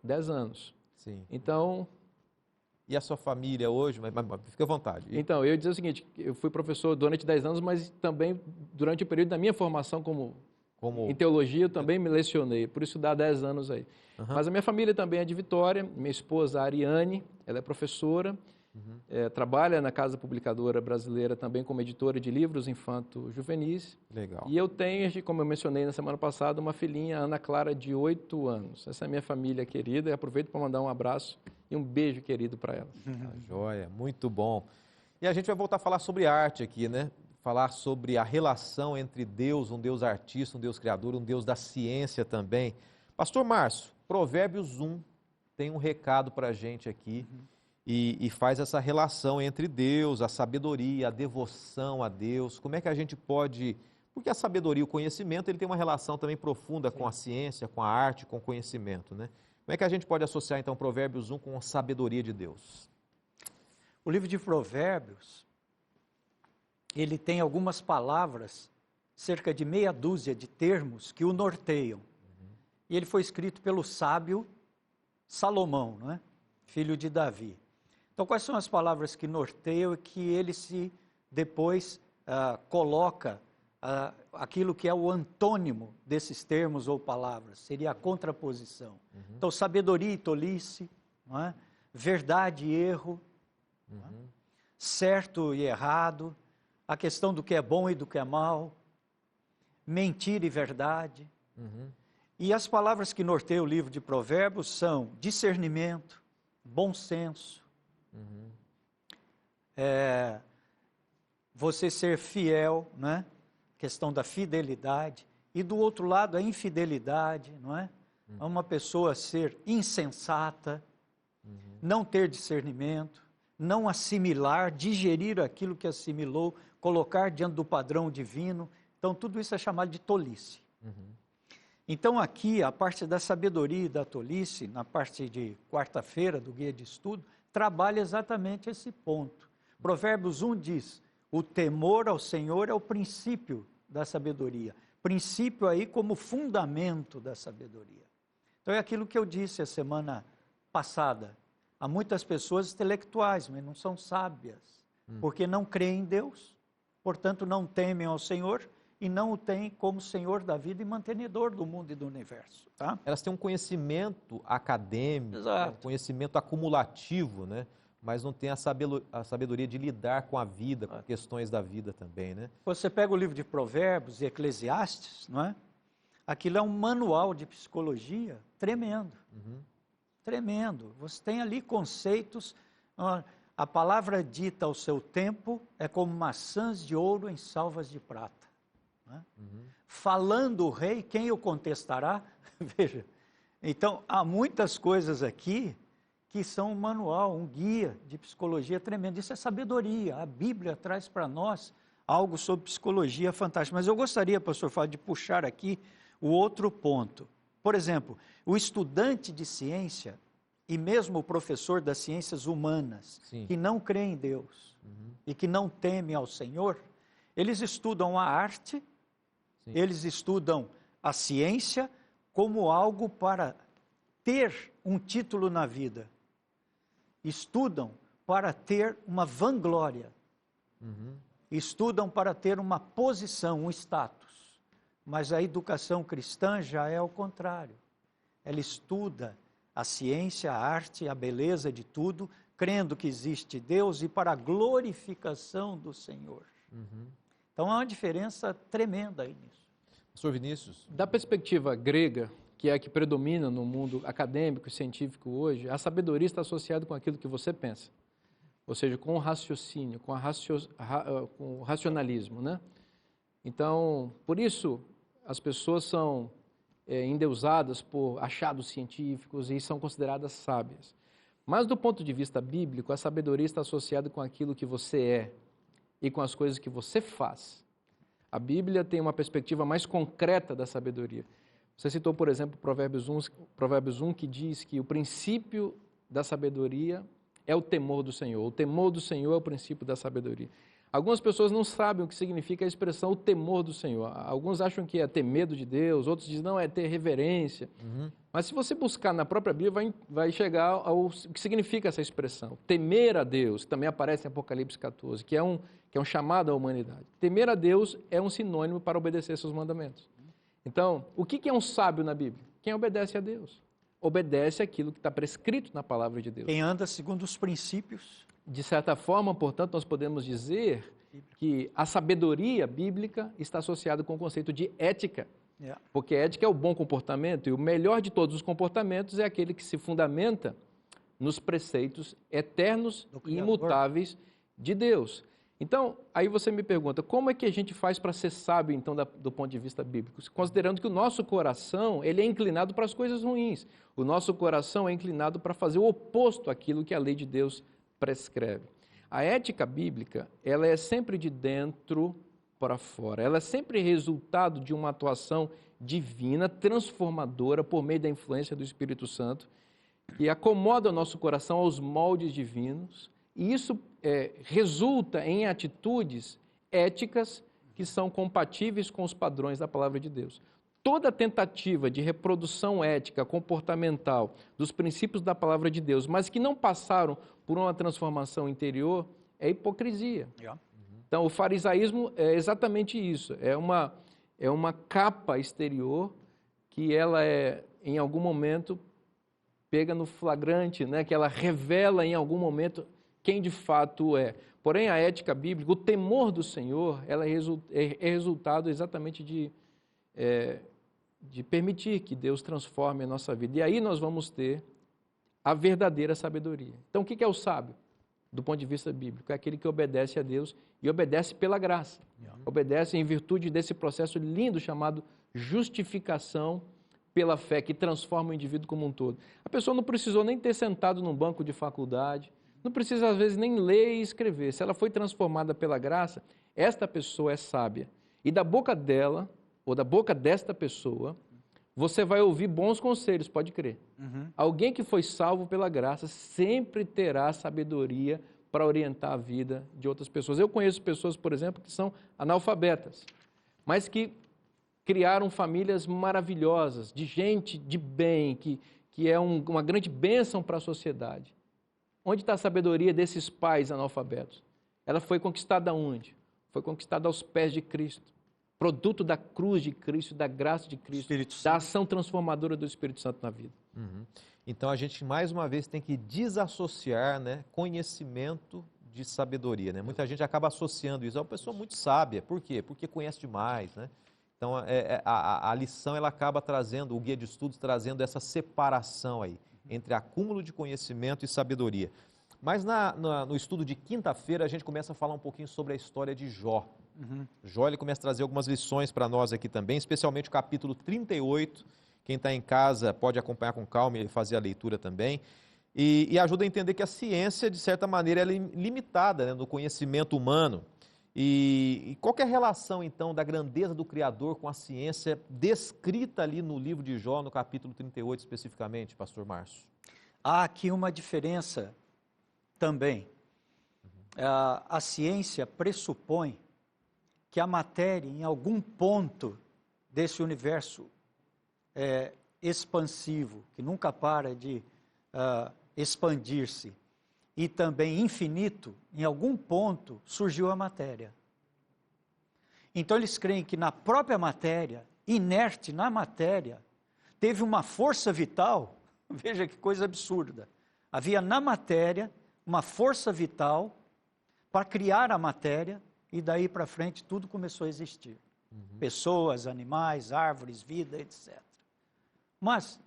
10 anos.
Sim.
Então...
E a sua família hoje? Mas fica à vontade.
Então, eu ia dizer o seguinte, eu fui professor durante 10 anos, mas também durante o período da minha formação em teologia, eu também me lecionei, por isso dá 10 anos aí. Mas a minha família também é de Vitória, minha esposa Ariane, ela é professora, trabalha na Casa Publicadora Brasileira também como editora de livros infanto-juvenis.
Legal.
E eu tenho, como eu mencionei na semana passada, uma filhinha, Ana Clara, de 8 anos. Essa é a minha família querida e aproveito para mandar um abraço e um beijo querido para ela.
Joia, muito bom. E a gente vai voltar a falar sobre arte aqui, né? Falar sobre a relação entre Deus, um Deus artista, um Deus criador, um Deus da ciência também. Pastor Márcio, Provérbios 1 tem um recado para a gente aqui e faz essa relação entre Deus, a sabedoria, a devoção a Deus. Como é que a gente pode... Porque a sabedoria e o conhecimento, ele tem uma relação também profunda com a ciência, com a arte, com o conhecimento, né? Como é que a gente pode associar, então, Provérbios 1 com a sabedoria de Deus?
O livro de Provérbios, ele tem algumas palavras, cerca de meia dúzia de termos que o norteiam. E ele foi escrito pelo sábio Salomão, não é? Filho de Davi. Então, quais são as palavras que norteiam e que ele se depois coloca aquilo que é o antônimo desses termos ou palavras? Seria a contraposição. Então, sabedoria e tolice, não é? Verdade e erro, não é? Certo e errado, a questão do que é bom e do que é mal, mentira e verdade. E as palavras que norteiam o livro de Provérbios são discernimento, bom senso, Você ser fiel, não é? Questão da fidelidade. E do outro lado, a infidelidade, não é? Uma pessoa ser insensata, não ter discernimento, não assimilar, digerir aquilo que assimilou, colocar diante do padrão divino. Então, tudo isso é chamado de tolice. Então, aqui, a parte da sabedoria e da tolice, na parte de quarta-feira do guia de estudo, trabalha exatamente esse ponto. Provérbios 1 diz, o temor ao Senhor é o princípio da sabedoria. Princípio aí como fundamento da sabedoria. Então, é aquilo que eu disse a semana passada. Há muitas pessoas intelectuais, mas não são sábias, porque não creem em Deus, portanto não temem ao Senhor e não o têm como Senhor da vida e mantenedor do mundo e do universo. Tá?
Elas têm um conhecimento acadêmico,
Exato.
um conhecimento acumulativo, né? Mas não têm a sabedoria de lidar com a vida, com questões da vida também, né?
Você pega o livro de Provérbios e Eclesiastes, não é? Aquilo é um manual de psicologia tremendo. Tremendo. Você tem ali conceitos. A palavra dita ao seu tempo é como maçãs de ouro em salvas de prata. Né? Falando o rei, quem o contestará? Veja. Então, há muitas coisas aqui que são um manual, um guia de psicologia tremendo. Isso é sabedoria. A Bíblia traz para nós algo sobre psicologia fantástico. Mas eu gostaria, pastor Fábio, de puxar aqui o outro ponto. Por exemplo, o estudante de ciência e mesmo o professor das ciências humanas, que não crê em Deus e que não teme ao Senhor, eles estudam a arte, eles estudam a ciência como algo para ter um título na vida. Estudam para ter uma vanglória. Estudam para ter uma posição, um status. Mas a educação cristã já é ao contrário. Ela estuda a ciência, a arte, a beleza de tudo, crendo que existe Deus e para a glorificação do Senhor. Então há uma diferença tremenda aí nisso.
Pastor Vinícius?
Da perspectiva grega, que é a que predomina no mundo acadêmico e científico hoje, a sabedoria está associada com aquilo que você pensa. Ou seja, com o raciocínio, com o racionalismo, né? Então, por isso, as pessoas são endeusadas por achados científicos e são consideradas sábias. Mas, do ponto de vista bíblico, a sabedoria está associada com aquilo que você é e com as coisas que você faz. A Bíblia tem uma perspectiva mais concreta da sabedoria. Você citou, por exemplo, Provérbios 1, que diz que o princípio da sabedoria é o temor do Senhor. O temor do Senhor é o princípio da sabedoria. Algumas pessoas não sabem o que significa a expressão o temor do Senhor. Alguns acham que é ter medo de Deus, outros dizem não, é ter reverência. Mas se você buscar na própria Bíblia, vai chegar ao que significa essa expressão. Temer a Deus, que também aparece em Apocalipse 14, que é um chamado à humanidade. Temer a Deus é um sinônimo para obedecer seus mandamentos. Então, o que é um sábio na Bíblia? Quem obedece a Deus. Obedece aquilo que está prescrito na palavra de Deus.
Quem anda segundo os princípios.
De certa forma, portanto, nós podemos dizer que a sabedoria bíblica está associada com o conceito de ética. Porque ética é o bom comportamento e o melhor de todos os comportamentos é aquele que se fundamenta nos preceitos eternos e imutáveis de Deus. Então, aí você me pergunta, como é que a gente faz para ser sábio, então, do ponto de vista bíblico? Considerando que o nosso coração, ele é inclinado para as coisas ruins. O nosso coração é inclinado para fazer o oposto àquilo que a lei de Deus prescreve. A ética bíblica, ela é sempre de dentro para fora. Ela é sempre resultado de uma atuação divina, transformadora, por meio da influência do Espírito Santo, que acomoda o nosso coração aos moldes divinos, e isso resulta em atitudes éticas que são compatíveis com os padrões da palavra de Deus. Toda tentativa de reprodução ética, comportamental, dos princípios da palavra de Deus, mas que não passaram por uma transformação interior, é hipocrisia. Então, o farisaísmo é exatamente isso, é uma capa exterior que ela em algum momento, pega no flagrante, né? Que ela revela em algum momento quem de fato é. Porém, a ética bíblica, o temor do Senhor, ela é resultado exatamente de permitir que Deus transforme a nossa vida. E aí nós vamos ter a verdadeira sabedoria. Então, o que é o sábio? do ponto de vista bíblico. É aquele que obedece a Deus e obedece pela graça. Obedece em virtude desse processo lindo chamado justificação pela fé, que transforma o indivíduo como um todo. A pessoa não precisou nem ter sentado num banco de faculdade, não precisa às vezes nem ler e escrever. Se ela foi transformada pela graça, esta pessoa é sábia. E da boca dela, ou da boca desta pessoa, você vai ouvir bons conselhos, pode crer. Alguém que foi salvo pela graça sempre terá sabedoria para orientar a vida de outras pessoas. Eu conheço pessoas, por exemplo, que são analfabetas, mas que criaram famílias maravilhosas, de gente de bem, que é uma grande bênção para a sociedade. Onde está a sabedoria desses pais analfabetos? Ela foi conquistada onde? Foi conquistada aos pés de Cristo. Produto da cruz de Cristo, da graça de Cristo, da ação transformadora do Espírito Santo na vida.
Então a gente mais uma vez tem que desassociar, né, conhecimento de sabedoria, né? Muita gente acaba associando isso a uma pessoa muito sábia. Por quê? Porque conhece demais, né? Então a lição ela acaba trazendo, o guia de estudos trazendo essa separação aí entre acúmulo de conhecimento e sabedoria. Mas no estudo de quinta-feira a gente começa a falar um pouquinho sobre a história de Jó. Jó ele começa a trazer algumas lições para nós aqui também, especialmente o capítulo 38. Quem está em casa pode acompanhar com calma e fazer a leitura também. E ajuda a entender que a ciência, de certa maneira, ela é limitada, né, no conhecimento humano. E qual que é a relação, então, da grandeza do Criador com a ciência descrita ali no livro de Jó, no capítulo 38 especificamente, pastor Márcio?
Há aqui uma diferença também. A ciência pressupõe que a matéria, em algum ponto desse universo expansivo, que nunca para de expandir-se, e também infinito, em algum ponto surgiu a matéria. Então eles creem que na própria matéria, inerte na matéria, teve uma força vital, veja que coisa absurda, havia na matéria uma força vital para criar a matéria, e daí para frente tudo começou a existir. Pessoas, animais, árvores, vida, etc. Mas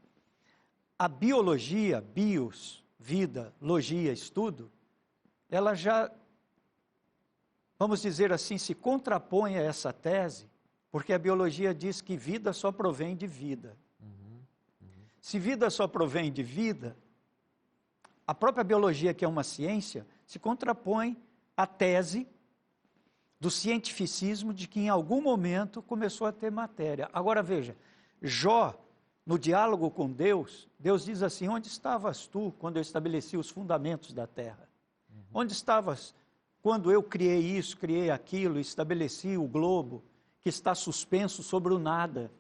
a biologia, bios, vida, logia, estudo, ela já, vamos dizer assim, se contrapõe a essa tese, porque a biologia diz que vida só provém de vida. Se vida só provém de vida, a própria biologia, que é uma ciência, se contrapõe à tese do cientificismo de que em algum momento começou a ter matéria. Agora veja, Jó, no diálogo com Deus, Deus diz assim: onde estavas tu quando eu estabeleci os fundamentos da terra? Onde estavas quando eu criei isso, criei aquilo, estabeleci o globo que está suspenso sobre o nada?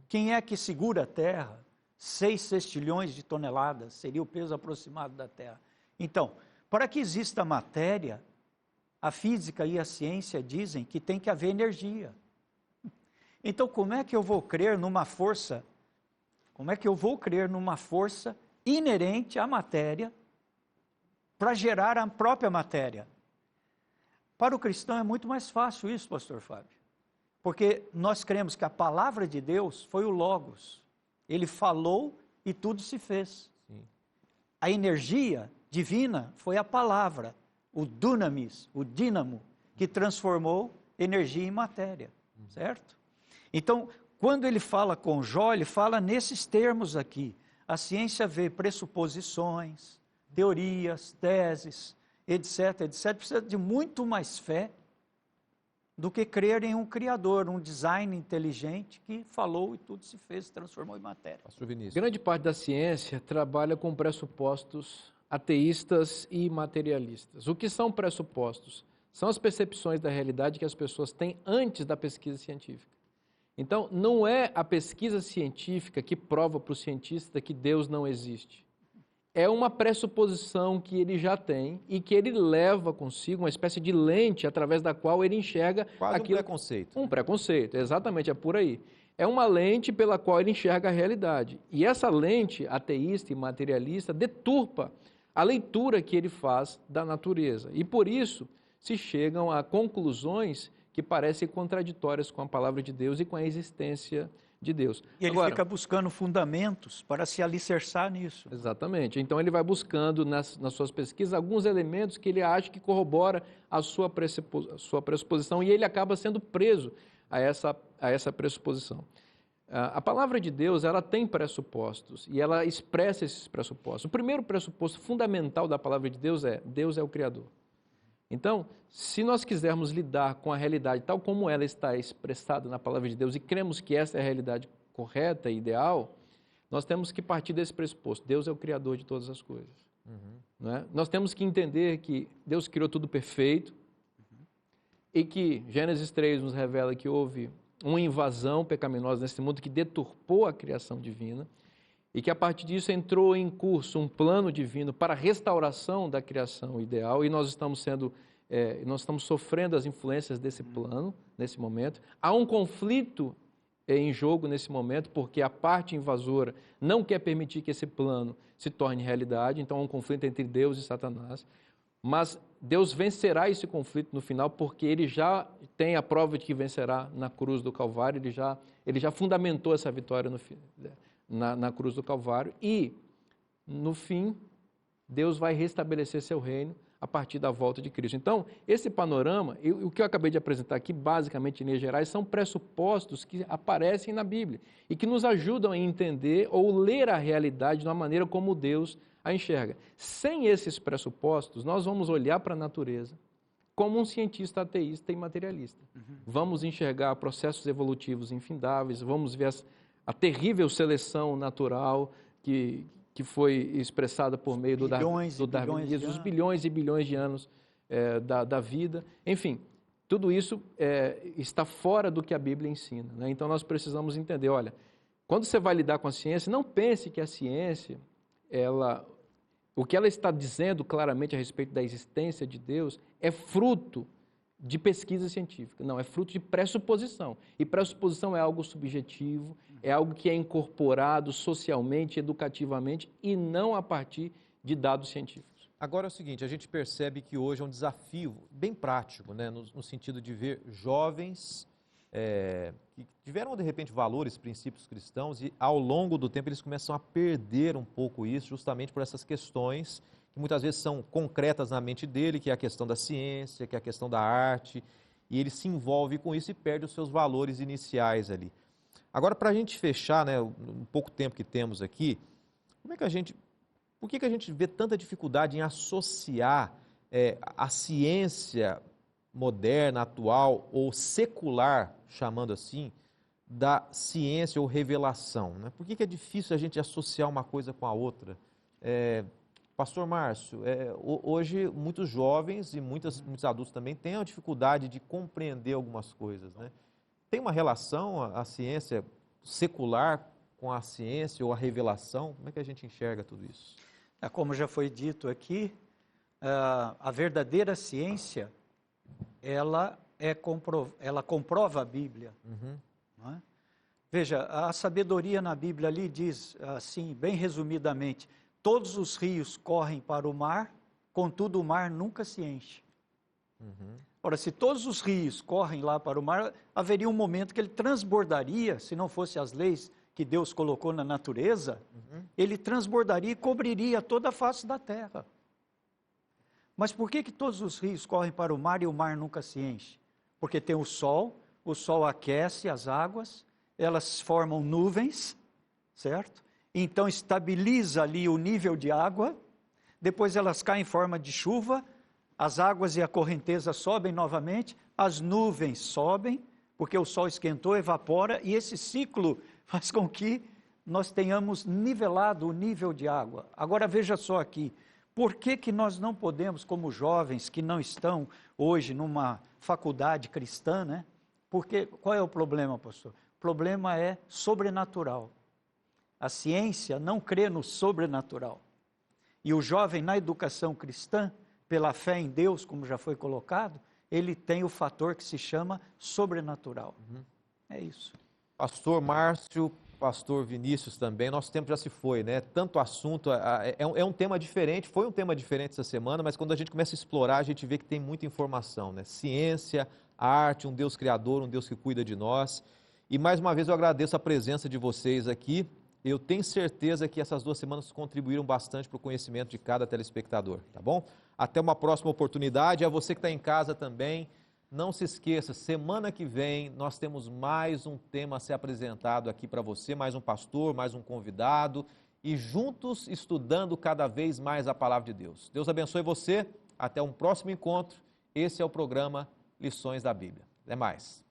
Quem é que segura a terra? 6 sextilhões de toneladas seria o peso aproximado da terra. Então, para que exista matéria, a física e a ciência dizem que tem que haver energia. Então, como é que eu vou crer numa força? Como é que eu vou crer numa força inerente à matéria para gerar a própria matéria? Para o cristão é muito mais fácil isso, pastor Fábio. Porque nós cremos que a palavra de Deus foi o Logos. Ele falou e tudo se fez. A energia divina foi a palavra, o dunamis, o dínamo, que transformou energia em matéria, certo? Então, quando ele fala com Jó, ele fala nesses termos aqui. A ciência vê pressuposições, teorias, teses, etc, etc. Precisa de muito mais fé do que crer em um Criador, um design inteligente que falou e tudo se fez, se transformou em matéria.
Pastor Vinícius.
Grande parte da ciência trabalha com pressupostos ateístas e materialistas. O que são pressupostos? São as percepções da realidade que as pessoas têm antes da pesquisa científica. Então, não é a pesquisa científica que prova para o cientista que Deus não existe. É uma pressuposição que ele já tem e que ele leva consigo uma espécie de lente através da qual ele enxerga
quase
aquilo.
Um preconceito.
Um preconceito, exatamente, é por aí. É uma lente pela qual ele enxerga a realidade. E essa lente ateísta e materialista deturpa a leitura que ele faz da natureza. E por isso se chegam a conclusões que parecem contraditórias com a palavra de Deus e com a existência de Deus.
E ele fica buscando fundamentos para se alicerçar nisso.
Exatamente. Então ele vai buscando nas suas pesquisas alguns elementos que ele acha que corrobora a sua pressuposição e ele acaba sendo preso a essa pressuposição. A palavra de Deus, ela tem pressupostos e ela expressa esses pressupostos. O primeiro pressuposto fundamental da palavra de Deus é o Criador. Então, se nós quisermos lidar com a realidade tal como ela está expressada na palavra de Deus e cremos que essa é a realidade correta e ideal, nós temos que partir desse pressuposto. Deus é o Criador de todas as coisas. Não é? Nós temos que entender que Deus criou tudo perfeito e que Gênesis 3 nos revela que houve uma invasão pecaminosa nesse mundo que deturpou a criação divina e que a partir disso entrou em curso um plano divino para a restauração da criação ideal e nós estamos sofrendo as influências desse plano nesse momento. Há um conflito em jogo nesse momento porque a parte invasora não quer permitir que esse plano se torne realidade, então há um conflito entre Deus e Satanás. Mas Deus vencerá esse conflito no final porque ele já tem a prova de que vencerá na cruz do Calvário, ele já fundamentou essa vitória na cruz do Calvário e, no fim, Deus vai restabelecer seu reino a partir da volta de Cristo. Então, esse panorama, o que eu acabei de apresentar aqui, basicamente, em linhas gerais, são pressupostos que aparecem na Bíblia e que nos ajudam a entender ou ler a realidade de uma maneira como Deus a enxerga. Sem esses pressupostos, nós vamos olhar para a natureza como um cientista ateísta e materialista. Vamos enxergar processos evolutivos infindáveis, vamos ver a terrível seleção natural que foi expressada por meio do darwinismo, os bilhões e bilhões de anos da vida. Enfim, tudo isso está fora do que a Bíblia ensina, né? Então nós precisamos entender, olha, quando você vai lidar com a ciência, não pense que a ciência, o que ela está dizendo claramente a respeito da existência de Deus é fruto de pesquisa científica. Não, é fruto de pressuposição. E pressuposição é algo subjetivo, é algo que é incorporado socialmente, educativamente e não a partir de dados científicos.
Agora é o seguinte, a gente percebe que hoje é um desafio bem prático, né, no sentido de ver jovens que tiveram, de repente, valores, princípios cristãos e, ao longo do tempo, eles começam a perder um pouco isso, justamente por essas questões que muitas vezes são concretas na mente dele, que é a questão da ciência, que é a questão da arte, e ele se envolve com isso e perde os seus valores iniciais ali. Agora, para a gente fechar, né, um pouco tempo que temos aqui, por que a gente vê tanta dificuldade em associar a ciência moderna, atual ou secular, chamando assim, da ciência ou revelação, né? Por que é difícil a gente associar uma coisa com a outra? Pastor Márcio, hoje muitos jovens e muitos adultos também têm a dificuldade de compreender algumas coisas, né? Tem uma relação a ciência secular com a ciência ou a revelação? Como é que a gente enxerga tudo isso?
Como já foi dito aqui, a verdadeira ciência, ela comprova a Bíblia. Não é? Veja, a sabedoria na Bíblia ali diz, assim, bem resumidamente, todos os rios correm para o mar, contudo o mar nunca se enche. Ora, se todos os rios correm lá para o mar, haveria um momento que ele transbordaria, se não fosse as leis que Deus colocou na natureza, ele transbordaria e cobriria toda a face da terra. Mas por que todos os rios correm para o mar e o mar nunca se enche? Porque tem o sol aquece as águas, elas formam nuvens, certo? Então estabiliza ali o nível de água, depois elas caem em forma de chuva, as águas e a correnteza sobem novamente, as nuvens sobem, porque o sol esquentou, evapora, e esse ciclo faz com que nós tenhamos nivelado o nível de água. Agora veja só aqui, por que nós não podemos, como jovens que não estão hoje numa faculdade cristã, né? Porque, qual é o problema, pastor? O problema é sobrenatural. A ciência não crê no sobrenatural. E o jovem na educação cristã, pela fé em Deus, como já foi colocado, ele tem o fator que se chama sobrenatural. É isso.
Pastor Márcio, pastor Vinícius também, nosso tempo já se foi, né? Tanto assunto, é um tema diferente, foi um tema diferente essa semana, mas quando a gente começa a explorar, a gente vê que tem muita informação, né? Ciência, arte, um Deus criador, um Deus que cuida de nós. E mais uma vez eu agradeço a presença de vocês aqui. Eu tenho certeza que essas 2 semanas contribuíram bastante para o conhecimento de cada telespectador, tá bom? Até uma próxima oportunidade. A você que está em casa também, não se esqueça, semana que vem nós temos mais um tema a ser apresentado aqui para você, mais um pastor, mais um convidado, e juntos estudando cada vez mais a palavra de Deus. Deus abençoe você, até um próximo encontro. Esse é o programa Lições da Bíblia. Até mais.